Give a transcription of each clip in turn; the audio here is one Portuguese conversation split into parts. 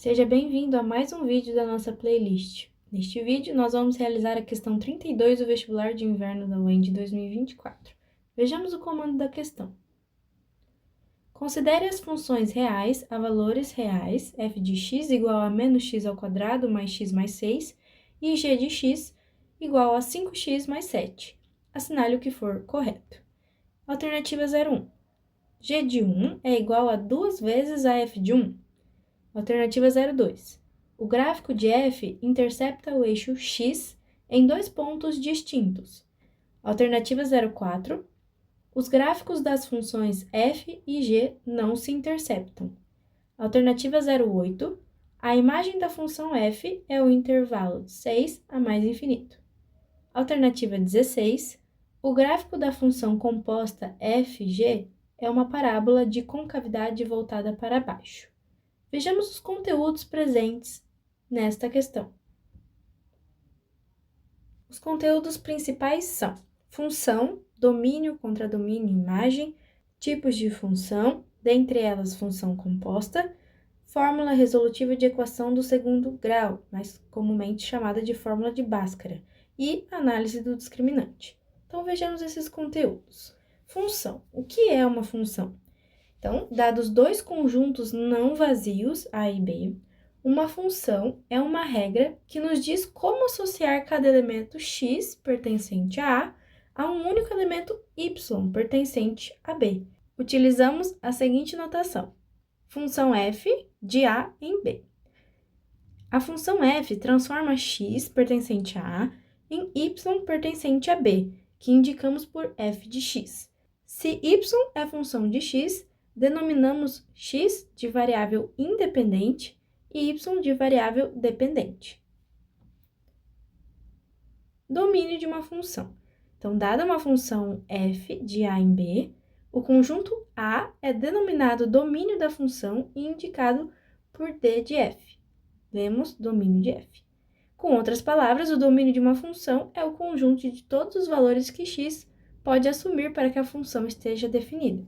Seja bem-vindo a mais um vídeo da nossa playlist. Neste vídeo, nós vamos realizar a questão 32 do vestibular de inverno da UEM de 2024. Vejamos o comando da questão. Considere as funções reais a valores reais, f de x igual a menos x ao quadrado mais x mais 6 e g de x igual a 5x mais 7. Assinale o que for correto. Alternativa 01. G de 1 é igual a 2 vezes a f de 1. Alternativa 02. O gráfico de f intercepta o eixo x em dois pontos distintos. Alternativa 04. Os gráficos das funções f e g não se interceptam. Alternativa 08. A imagem da função f é o intervalo de 6 a mais infinito. Alternativa 16. O gráfico da função composta fg é uma parábola de concavidade voltada para baixo. Vejamos os conteúdos presentes nesta questão. Os conteúdos principais são função, domínio, contradomínio, imagem, tipos de função, dentre elas função composta, fórmula resolutiva de equação do segundo grau, mais comumente chamada de fórmula de Bhaskara, e análise do discriminante. Então, vejamos esses conteúdos. Função. O que é uma função? Então, dados dois conjuntos não vazios, A e B, uma função é uma regra que nos diz como associar cada elemento x pertencente a um único elemento y pertencente a B. Utilizamos a seguinte notação: função f de A em B. A função f transforma x pertencente a A em y pertencente a B, que indicamos por f de x. Se y é função de x, denominamos x de variável independente e y de variável dependente. Domínio de uma função. Então, dada uma função f de A em B, o conjunto A é denominado domínio da função e indicado por D de f. Vemos domínio de f. Com outras palavras, o domínio de uma função é o conjunto de todos os valores que x pode assumir para que a função esteja definida.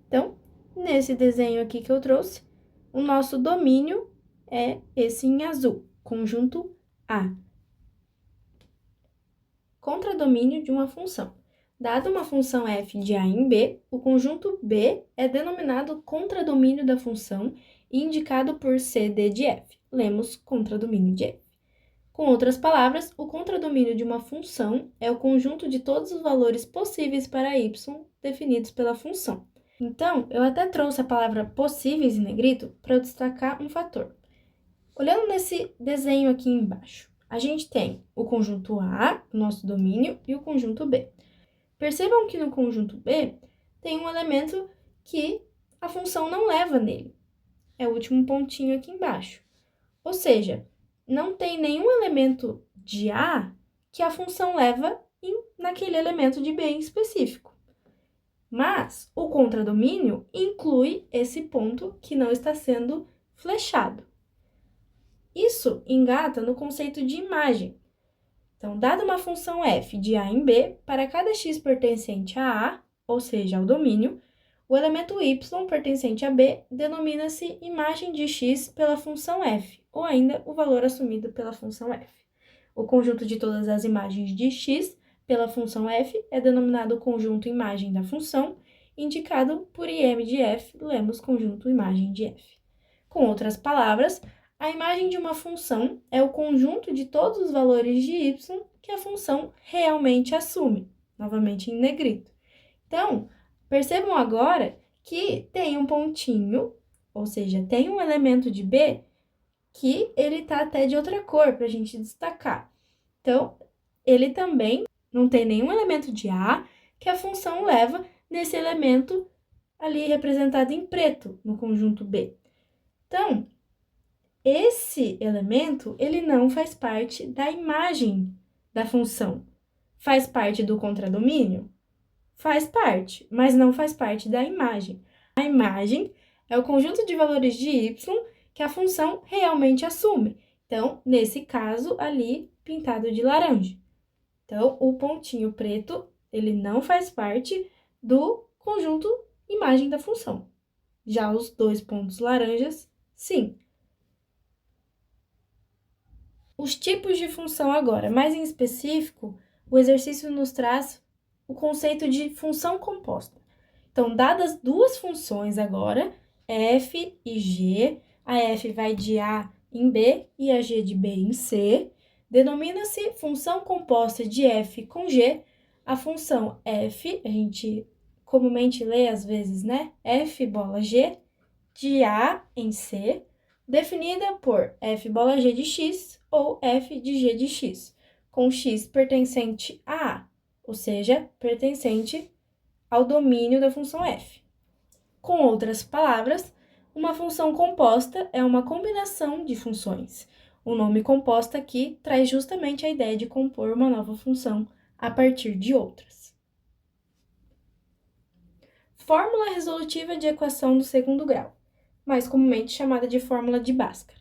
Então, nesse desenho aqui que eu trouxe, o nosso domínio é esse em azul, conjunto A. Contradomínio de uma função. Dada uma função f de A em B, o conjunto B é denominado contradomínio da função e indicado por CD de f. Lemos contradomínio de f. Com outras palavras, o contradomínio de uma função é o conjunto de todos os valores possíveis para y definidos pela função. Então, eu até trouxe a palavra possíveis em negrito para destacar um fator. Olhando nesse desenho aqui embaixo, a gente tem o conjunto A, o nosso domínio, e o conjunto B. Percebam que no conjunto B tem um elemento que a função não leva nele. É o último pontinho aqui embaixo. Ou seja, não tem nenhum elemento de A que a função leva naquele elemento de B em específico. Mas o contradomínio inclui esse ponto que não está sendo flechado. Isso engata no conceito de imagem. Então, dada uma função f de A em B, para cada x pertencente a A, ou seja, ao domínio, o elemento y pertencente a B denomina-se imagem de x pela função f, ou ainda o valor assumido pela função f. O conjunto de todas as imagens de x pela função f é denominado conjunto imagem da função, indicado por im de f, lemos conjunto imagem de f. Com outras palavras, a imagem de uma função é o conjunto de todos os valores de y que a função realmente assume, novamente em negrito. Então, percebam agora que tem um pontinho, ou seja, tem um elemento de B que ele está até de outra cor para a gente destacar. Então, ele também não tem nenhum elemento de A que a função leva nesse elemento ali representado em preto no conjunto B. Então, esse elemento, ele não faz parte da imagem da função. Faz parte do contradomínio? Faz parte, mas não faz parte da imagem. A imagem é o conjunto de valores de y que a função realmente assume. Então, nesse caso ali, pintado de laranja. Então, o pontinho preto, ele não faz parte do conjunto imagem da função. Já os dois pontos laranjas, sim. Os tipos de função agora, mais em específico, o exercício nos traz o conceito de função composta. Então, dadas duas funções agora, f e g, a f vai de A em B e a g de B em C, denomina-se função composta de f com g, a função f, a gente comumente lê às vezes, né? F bola g de A em C, definida por f bola g de x ou f de g de x, com x pertencente a A, ou seja, pertencente ao domínio da função f. Com outras palavras, uma função composta é uma combinação de funções. O nome composta aqui traz justamente a ideia de compor uma nova função a partir de outras. Fórmula resolutiva de equação do segundo grau, mais comumente chamada de fórmula de Bhaskara.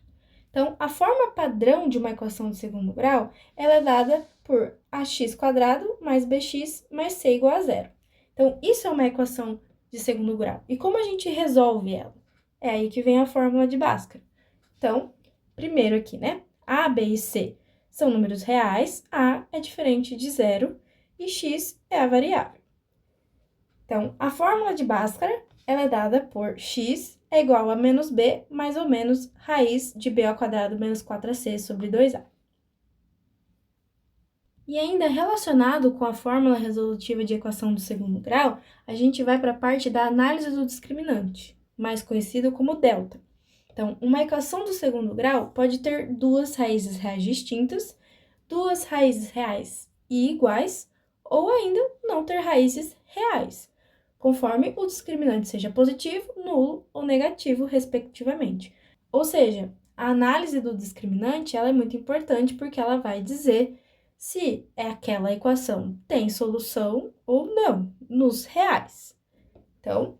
Então, a forma padrão de uma equação do segundo grau, ela é dada por ax² mais bx mais c igual a zero. Então, isso é uma equação de segundo grau. E como a gente resolve ela? É aí que vem a fórmula de Bhaskara. Então, primeiro aqui, né? A, B e C são números reais, A é diferente de zero e x é a variável. Então, a fórmula de Bhaskara, ela é dada por x é igual a menos b mais ou menos raiz de b ao quadrado menos 4ac sobre 2a. E ainda relacionado com a fórmula resolutiva de equação do segundo grau, a gente vai para a parte da análise do discriminante, mais conhecido como delta. Então, uma equação do segundo grau pode ter duas raízes reais distintas, duas raízes reais e iguais, ou ainda não ter raízes reais, conforme o discriminante seja positivo, nulo ou negativo, respectivamente. Ou seja, a análise do discriminante ela é muito importante porque ela vai dizer se aquela equação tem solução ou não, nos reais. Então,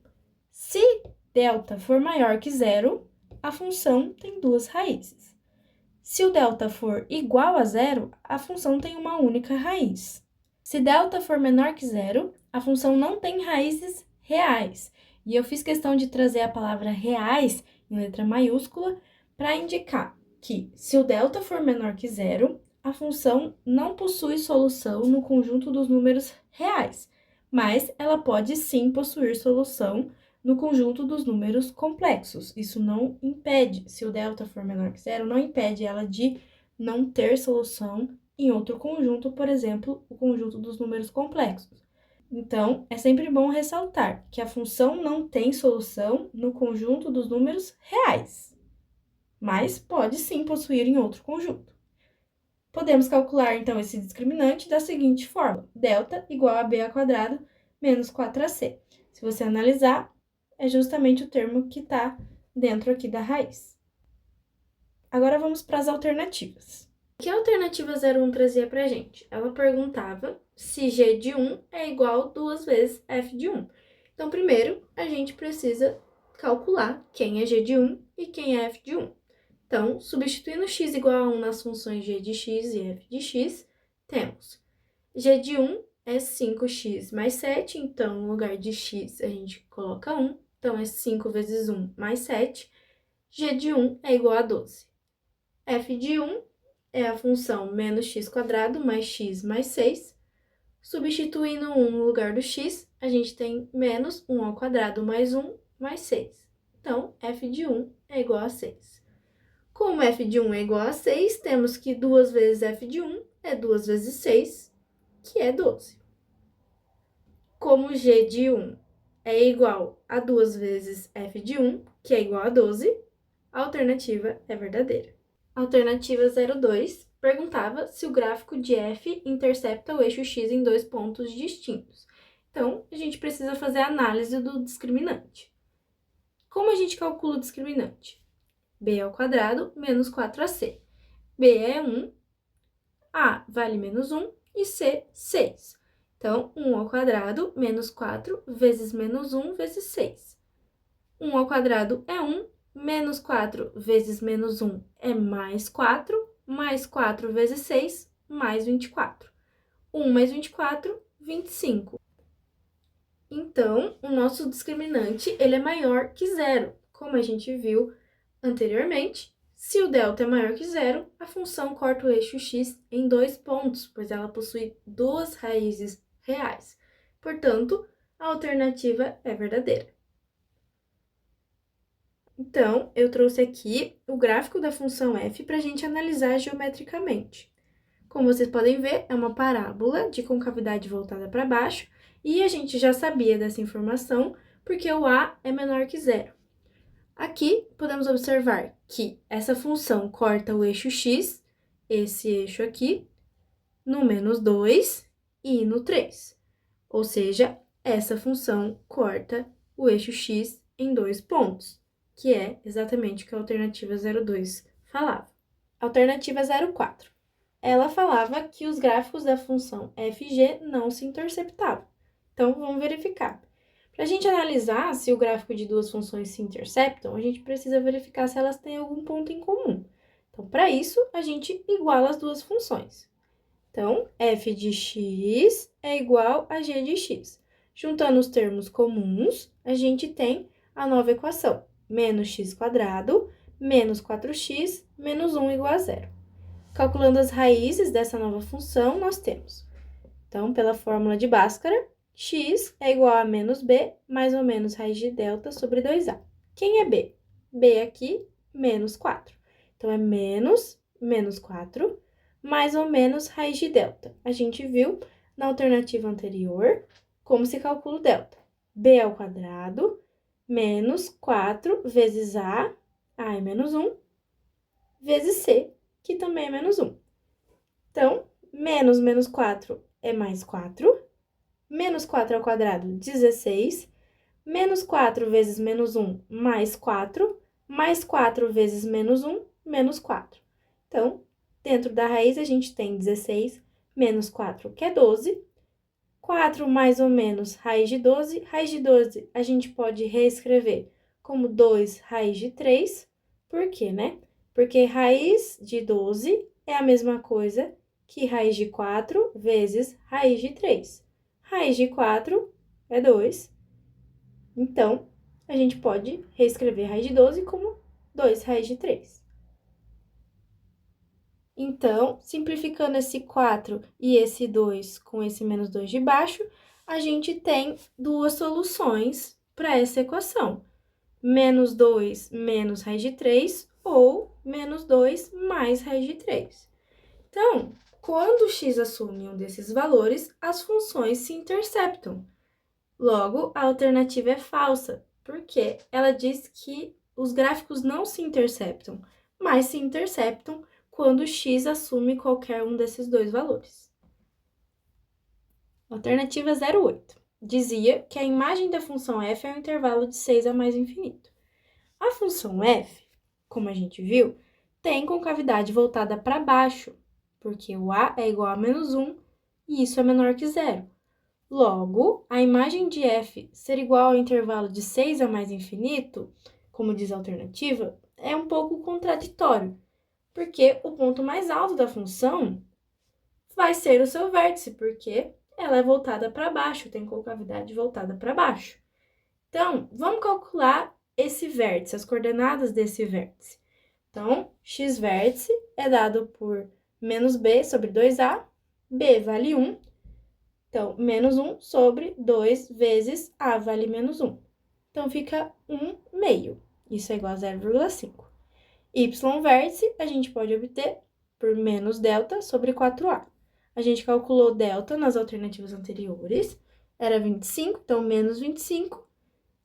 se delta for maior que zero, a função tem duas raízes. Se o delta for igual a zero, a função tem uma única raiz. Se delta for menor que zero, a função não tem raízes reais. E eu fiz questão de trazer a palavra reais em letra maiúscula para indicar que, se o delta for menor que zero, a função não possui solução no conjunto dos números reais, mas ela pode sim possuir solução no conjunto dos números complexos. Isso não impede, se o delta for menor que zero, não impede ela de não ter solução em outro conjunto, por exemplo, o conjunto dos números complexos. Então, é sempre bom ressaltar que a função não tem solução no conjunto dos números reais, mas pode sim possuir em outro conjunto. Podemos calcular, então, esse discriminante da seguinte forma: delta igual a b ao quadrado menos 4ac. Se você analisar, é justamente o termo que está dentro aqui da raiz. Agora vamos para as alternativas. O que a alternativa 01 trazia para a gente? Ela perguntava se g de 1 é igual a 2 vezes f de 1. Então, primeiro, a gente precisa calcular quem é g de 1 e quem é f de 1. Então, substituindo x igual a 1 nas funções g de x e f de x, temos g de 1 é 5x mais 7, então, no lugar de x, a gente coloca 1. Então, é 5 vezes 1 mais 7. G de 1 é igual a 12. F de 1 é a função menos x² mais x mais 6. Substituindo 1 no lugar do x, a gente tem menos 1 ao quadrado mais 1 mais 6. Então, f de 1 é igual a 6. Como f de 1 é igual a 6, temos que 2 vezes f de 1 é 2 vezes 6, que é 12. Como g de 1 é igual a 2 vezes f de 1, que é igual a 12, a alternativa é verdadeira. Alternativa 02 perguntava se o gráfico de f intercepta o eixo x em dois pontos distintos. Então, a gente precisa fazer a análise do discriminante. Como a gente calcula o discriminante? b ao quadrado menos 4ac. b é 1, a vale menos 1 e c, 6. Então, 1 ao quadrado menos 4 vezes menos 1 vezes 6. 1 ao quadrado é 1, menos 4 vezes menos 1 é mais 4 vezes 6, mais 24. 1 mais 24, 25. Então, o nosso discriminante ele é maior que zero, como a gente viu anteriormente. Se o delta é maior que zero, a função corta o eixo x em 2 pontos, pois ela possui 2 raízes reais. Portanto, a alternativa é verdadeira. Então, eu trouxe aqui o gráfico da função f para a gente analisar geometricamente. Como vocês podem ver, é uma parábola de concavidade voltada para baixo, e a gente já sabia dessa informação porque o a é menor que zero. Aqui, podemos observar que essa função corta o eixo x, esse eixo aqui, no menos 2 e no 3. Ou seja, essa função corta o eixo x em 2 pontos, que é exatamente o que a alternativa 02 falava. Alternativa 04. Ela falava que os gráficos da função fg não se interceptavam. Então, vamos verificar. Para a gente analisar se o gráfico de duas funções se interceptam, a gente precisa verificar se elas têm algum ponto em comum. Então, para isso, a gente iguala as duas funções. Então, f de x é igual a g de x. Juntando os termos comuns, a gente tem a nova equação, menos x quadrado, menos 4x, menos 1 igual a zero. Calculando as raízes dessa nova função, nós temos, então, pela fórmula de Bhaskara, x é igual a menos b, mais ou menos raiz de delta sobre 2a. Quem é b? b aqui, menos 4. Então, é menos 4, mais ou menos raiz de delta. A gente viu na alternativa anterior como se calcula o delta. b ao quadrado, menos 4 vezes a é menos 1, vezes c, que também é menos 1. Então, menos 4 é mais 4. Menos 4 ao quadrado, 16. Menos 4 vezes menos 1, mais 4. Mais 4 vezes menos 1, menos 4. Então, dentro da raiz, a gente tem 16 menos 4, que é 12. 4 mais ou menos raiz de 12. Raiz de 12 a gente pode reescrever como 2 raiz de 3. Por quê, né? Porque raiz de 12 é a mesma coisa que raiz de 4 vezes raiz de 3. Raiz de 4 é 2. Então, a gente pode reescrever raiz de 12 como 2 raiz de 3. Então, simplificando esse 4 e esse 2 com esse menos 2 de baixo, a gente tem duas soluções para essa equação. Menos 2 menos raiz de 3 ou menos 2 mais raiz de 3. Então, quando x assume um desses valores, as funções se interceptam. Logo, a alternativa é falsa, porque ela diz que os gráficos não se interceptam, mas se interceptam quando x assume qualquer um desses dois valores. Alternativa 08. Dizia que a imagem da função f é um intervalo de 6 a mais infinito. A função f, como a gente viu, tem concavidade voltada para baixo, porque o a é igual a menos 1 e isso é menor que zero. Logo, a imagem de f ser igual ao intervalo de 6 a mais infinito, como diz a alternativa, é um pouco contraditório, porque o ponto mais alto da função vai ser o seu vértice, porque ela é voltada para baixo, tem concavidade voltada para baixo. Então, vamos calcular esse vértice, as coordenadas desse vértice. Então, x vértice é dado por menos b sobre 2a, b vale 1. Então, menos 1 sobre 2 vezes a vale menos 1. Então, fica 1 meio. Isso é igual a 0,5. Y vértice a gente pode obter por menos delta sobre 4a. A gente calculou delta nas alternativas anteriores, era 25, então menos 25.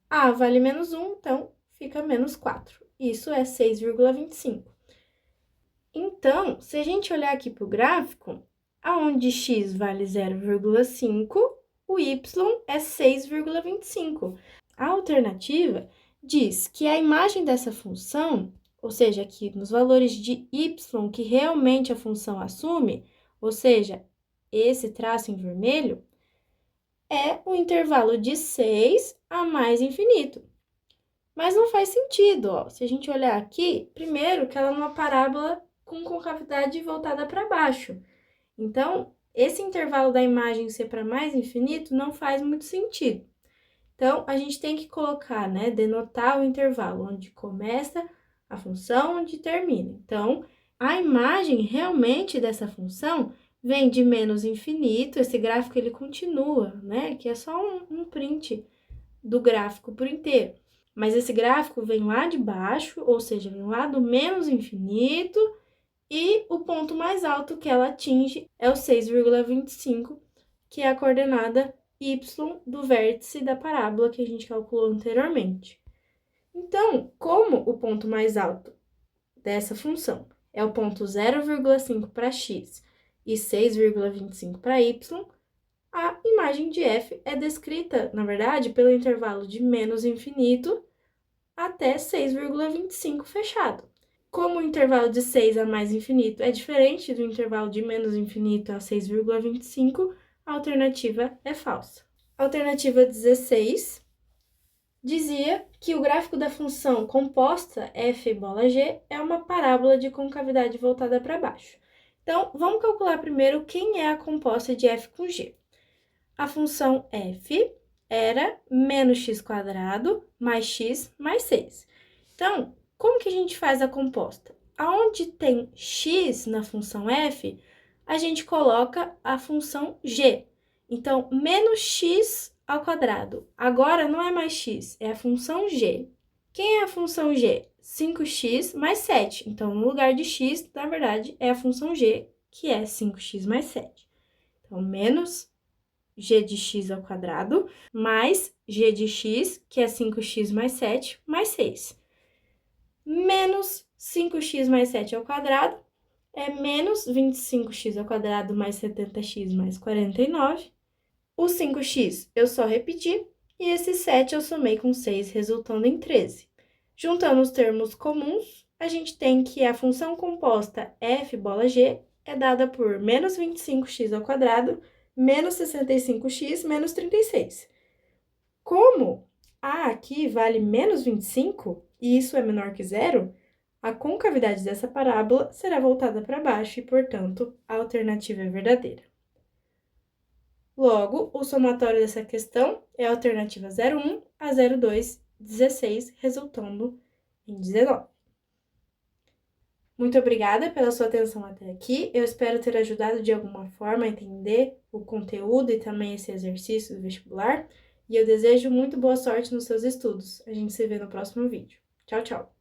A vale menos 1, então fica menos 4. Isso é 6,25. Então, se a gente olhar aqui para o gráfico, aonde x vale 0,5, o y é 6,25. A alternativa diz que a imagem dessa função, ou seja, aqui nos valores de y que realmente a função assume, ou seja, esse traço em vermelho, é o intervalo de 6 a mais infinito. Mas não faz sentido, ó. Se a gente olhar aqui, primeiro que ela é uma parábola com concavidade voltada para baixo. Então, esse intervalo da imagem ser para mais infinito não faz muito sentido. Então, a gente tem que colocar, né, denotar o intervalo, onde começa A função determina. Então, a imagem realmente dessa função vem de menos infinito, esse gráfico ele continua, né? Que é só um print do gráfico por inteiro. Mas esse gráfico vem lá de baixo, ou seja, vem lá do menos infinito, e o ponto mais alto que ela atinge é o 6,25, que é a coordenada y do vértice da parábola que a gente calculou anteriormente. Então, como o ponto mais alto dessa função é o ponto 0,5 para x e 6,25 para y, a imagem de f é descrita, na verdade, pelo intervalo de menos infinito até 6,25 fechado. Como o intervalo de 6 a mais infinito é diferente do intervalo de menos infinito a 6,25, a alternativa é falsa. A alternativa 16 dizia que o gráfico da função composta f bola g é uma parábola de concavidade voltada para baixo. Então, vamos calcular primeiro quem é a composta de f com g. A função f era menos x² mais x mais 6. Então, como que a gente faz a composta? Aonde tem x na função f, a gente coloca a função g. Então, menos x ao quadrado. Agora não é mais x, é a função g. Quem é a função g? 5x mais 7. Então, no lugar de x, na verdade, é a função g, que é 5x mais 7. Então, menos g de x ao quadrado, mais g de x, que é 5x mais 7, mais 6. Menos 5x mais 7 ao quadrado é menos 25x ao quadrado mais 70x mais 49. O 5x eu só repeti, e esse 7 eu somei com 6, resultando em 13. Juntando os termos comuns, a gente tem que a função composta f bola g é dada por menos 25x ao quadrado, menos 65x, menos 36. Como a aqui vale menos 25, e isso é menor que zero, a concavidade dessa parábola será voltada para baixo e, portanto, a alternativa é verdadeira. Logo, o somatório dessa questão é a alternativa 0,1 a 0,2, 16, resultando em 19. Muito obrigada pela sua atenção até aqui. Eu espero ter ajudado de alguma forma a entender o conteúdo e também esse exercício do vestibular. E eu desejo muito boa sorte nos seus estudos. A gente se vê no próximo vídeo. Tchau, tchau!